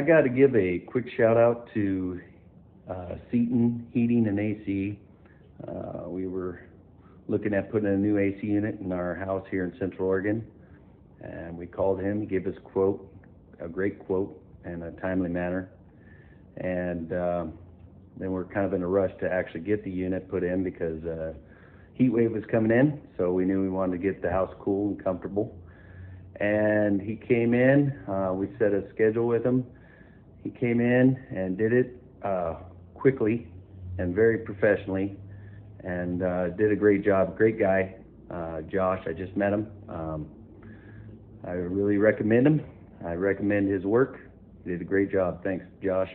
got to give a quick shout out to Seton Heating and AC. We were looking at putting a new AC unit in our house here in Central Oregon, and we called him. He gave us a great quote in a timely manner, and then we're kind of in a rush to actually get the unit put in because heat wave was coming in, so we knew we wanted to get the house cool and comfortable. And he came in, we set a schedule with him. He came in and did it quickly and very professionally, and did a great job. Great guy, Josh. I just met him. I really recommend him. I recommend his work. He did a great job. Thanks, Josh.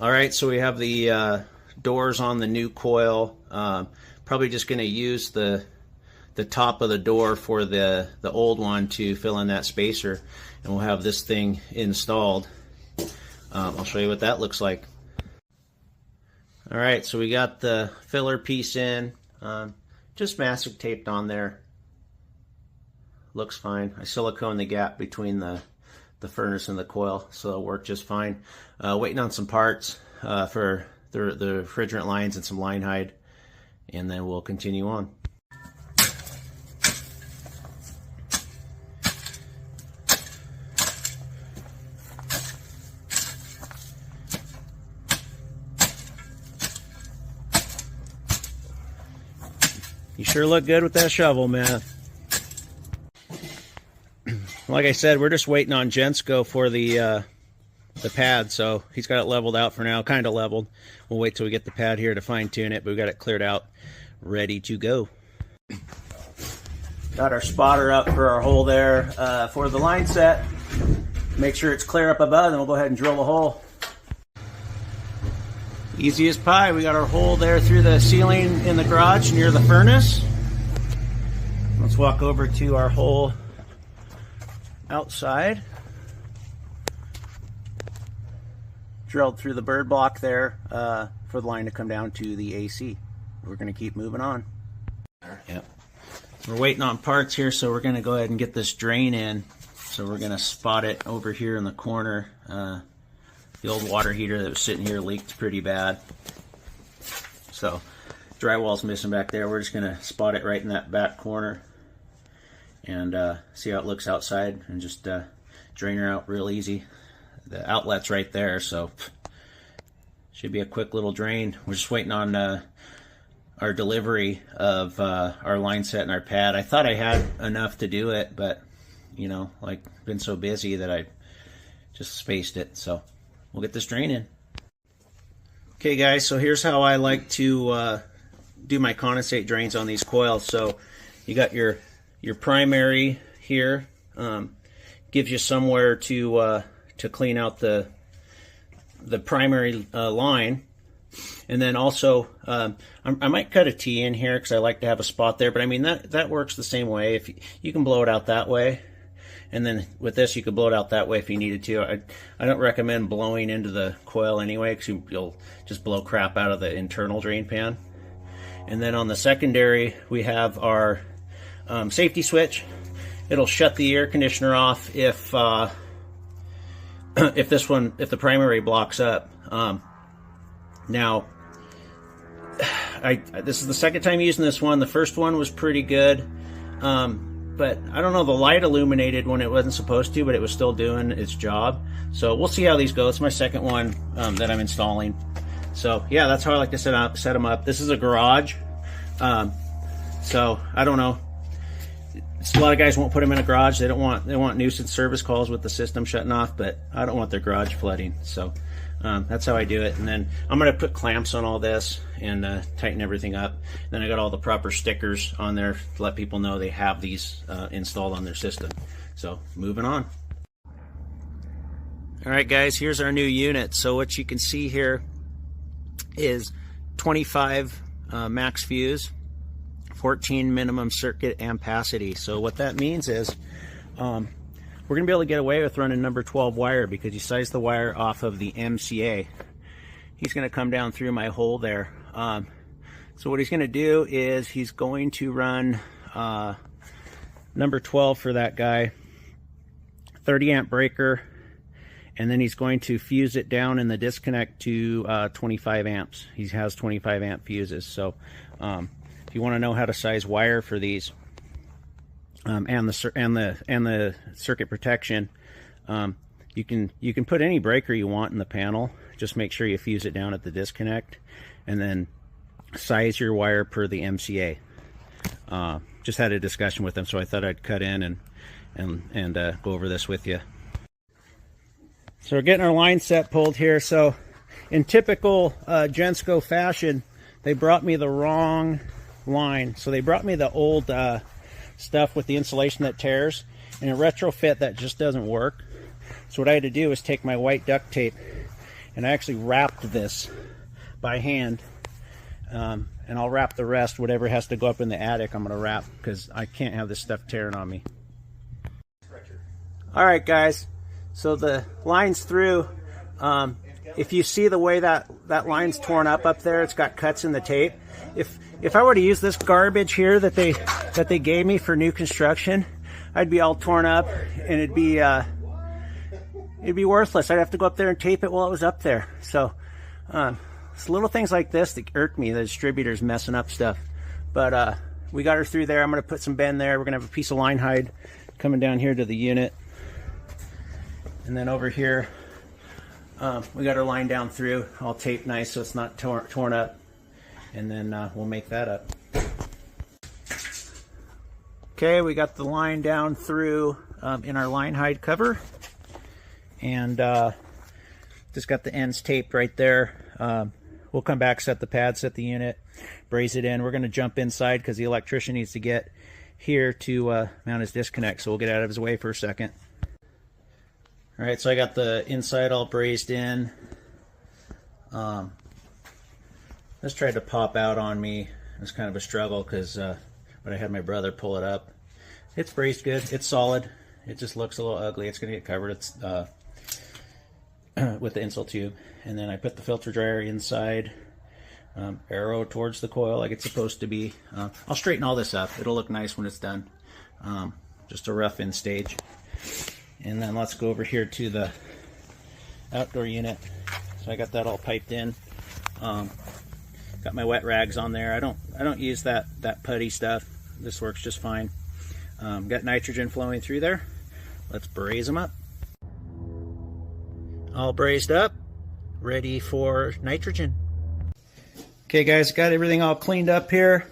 All right, so we have the doors on the new coil. Probably just going to use the top of the door for the old one to fill in that spacer, and we'll have this thing installed. I'll show you what that looks like. All right, so we got the filler piece in, just mastic taped on there. Looks fine. I silicone the gap between the furnace and the coil, so it'll work just fine. Waiting on some parts for the refrigerant lines and some line hide, and then we'll continue on. You sure look good with that shovel, man. Like I said, we're just waiting on Jensko for the pad, so he's got it leveled out for now, kind of leveled. We'll wait till we get the pad here to fine tune it, but we got it cleared out, ready to go. Got our spotter up for our hole there for the line set. Make sure it's clear up above, then we'll go ahead and drill a hole. Easy as pie. We got our hole there through the ceiling in the garage near the furnace. Let's walk over to our hole outside. Drilled through the bird block there for the line to come down to the AC. We're going to keep moving on. Yep. We're waiting on parts here, so we're going to go ahead and get this drain in. So we're going to spot it over here in the corner. The old water heater that was sitting here leaked pretty bad. So drywall's missing back there. We're just going to spot it right in that back corner and see how it looks outside, and just drain her out real easy. The outlet's right there, so should be a quick little drain. We're just waiting on our delivery of our line set and our pad. I thought I had enough to do it, but you know, like, been so busy that I just spaced it. So we'll get this drain in. Okay guys, so here's how I like to do my condensate drains on these coils. So you got your primary here, gives you somewhere to clean out the primary line, and then also I might cut a T in here because I like to have a spot there, but I mean that works the same way. If you can blow it out that way, and then with this you could blow it out that way if you needed to. I don't recommend blowing into the coil anyway, because you'll just blow crap out of the internal drain pan. And then on the secondary we have our safety switch. It'll shut the air conditioner off if the primary blocks up. Now, this is the second time using this one. The first one was pretty good, but I don't know, the light illuminated when it wasn't supposed to, but it was still doing its job. So we'll see how these go. It's my second one that I'm installing. So yeah, that's how I like to set them up. This is a garage, so I don't know. A lot of guys won't put them in a garage. They want nuisance service calls with the system shutting off, but I don't want their garage flooding. So that's how I do it. And then I'm going to put clamps on all this and tighten everything up. Then I got all the proper stickers on there to let people know they have these installed on their system. So moving on. All right guys, here's our new unit. So what you can see here is 25 max fuse, 14 minimum circuit ampacity. So what that means is we're going to be able to get away with running number 12 wire, because you size the wire off of the MCA. He's going to come down through my hole there. So what he's going to do is he's going to run number 12 for that guy, 30 amp breaker, and then he's going to fuse it down in the disconnect to 25 amps. He has 25 amp fuses. So if you want to know how to size wire for these and the circuit protection, you can put any breaker you want in the panel. Just make sure you fuse it down at the disconnect, and then size your wire per the MCA. Just had a discussion with them, so I thought I'd cut in and go over this with you. So we're getting our line set pulled here. So in typical Gensco fashion, they brought me the wrong line. So they brought me the old stuff with the insulation that tears. In a retrofit, that just doesn't work. So what I had to do was take my white duct tape, and I actually wrapped this by hand. And I'll wrap the rest. Whatever has to go up in the attic, I'm going to wrap, because I can't have this stuff tearing on me. All right, guys. So the line's through. If you see the way that line's torn up there, it's got cuts in the tape. If I were to use this garbage here that they gave me for new construction, I'd be all torn up, and it'd be worthless. I'd have to go up there and tape it while it was up there. So it's little things like this that irk me, the distributor's messing up stuff. But we got her through there. I'm going to put some bend there. We're going to have a piece of line hide coming down here to the unit. And then over here, we got our line down through, all taped nice so it's not torn up. And then we'll make that up. Okay, we got the line down through in our line hide cover. And just got the ends taped right there. We'll come back, set the pad, set the unit, braze it in. We're going to jump inside because the electrician needs to get here to mount his disconnect. So we'll get out of his way for a second. All right, so I got the inside all brazed in. This tried to pop out on me. It was kind of a struggle because but I had my brother pull it up. It's brazed good. It's solid. It just looks a little ugly. It's going to get covered. It's with the insul tube. And then I put the filter dryer inside, arrow towards the coil like it's supposed to be. I'll straighten all this up. It'll look nice when it's done. Just a rough in stage. And then let's go over here to the outdoor unit. So I got that all piped in. Got my wet rags on there. I don't use that putty stuff. This works just fine. Got nitrogen flowing through there. Let's braze them up. All brazed up, ready for nitrogen. Okay guys, got everything all cleaned up here.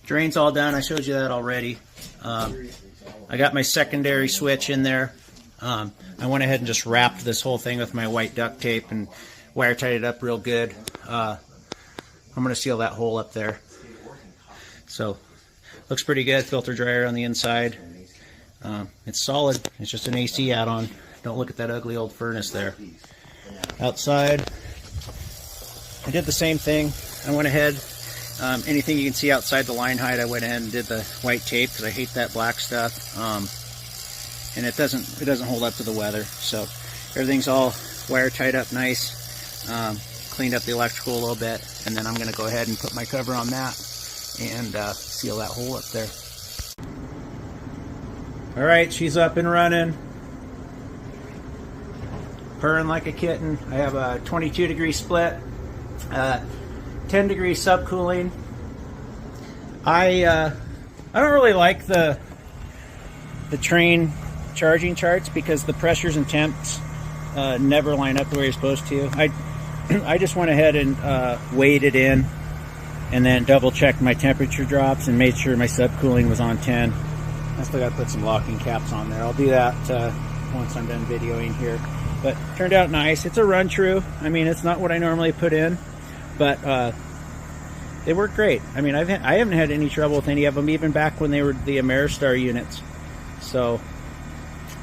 Drain's all done. I showed you that already. I got my secondary switch in there. I went ahead and just wrapped this whole thing with my white duct tape and wire tied it up real good. I'm going to seal that hole up there. So looks pretty good. Filter dryer on the inside. It's solid. It's just an AC add-on. Don't look at that ugly old furnace there. Outside, I did the same thing. I went ahead, anything you can see outside the line hide, I went ahead and did the white tape because I hate that black stuff. And it doesn't hold up to the weather. So everything's all wire tied up nice. Cleaned up the electrical a little bit, and then I'm going to go ahead and put my cover on that and seal that hole up there. All right, she's up and running. Purring like a kitten. I have a 22-degree split, 10-degree subcooling. I don't really like the Trane charging charts because the pressures and temps never line up the way you're supposed to. I just went ahead and weighed it in, and then double checked my temperature drops and made sure my subcooling was on 10. I still got to put some locking caps on there. I'll do that once I'm done videoing here. But turned out nice. It's a run true. I mean, it's not what I normally put in, but it worked great. I mean, I haven't had any trouble with any of them, even back when they were the Ameristar units. So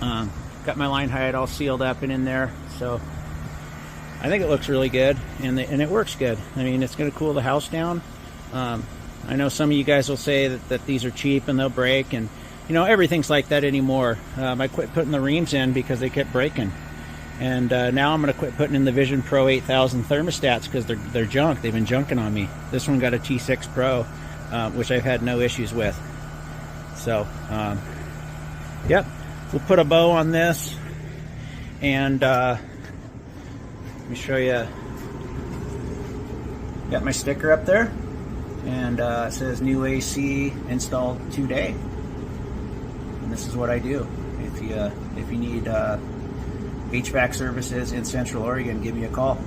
got my line hide all sealed up and in there. So I think it looks really good, and it works good. I mean, it's going to cool the house down. I know some of you guys will say that these are cheap and they'll break, and you know, everything's like that anymore. I quit putting the reams in because they kept breaking. And now I'm going to quit putting in the Vision Pro 8000 thermostats because they're junk. They've been junking on me. This one got a T6 Pro, which I've had no issues with. So, yep, we'll put a bow on this, and let me show you. Got my sticker up there, and it says new AC installed today. And this is what I do. If you need HVAC services in Central Oregon, give me a call.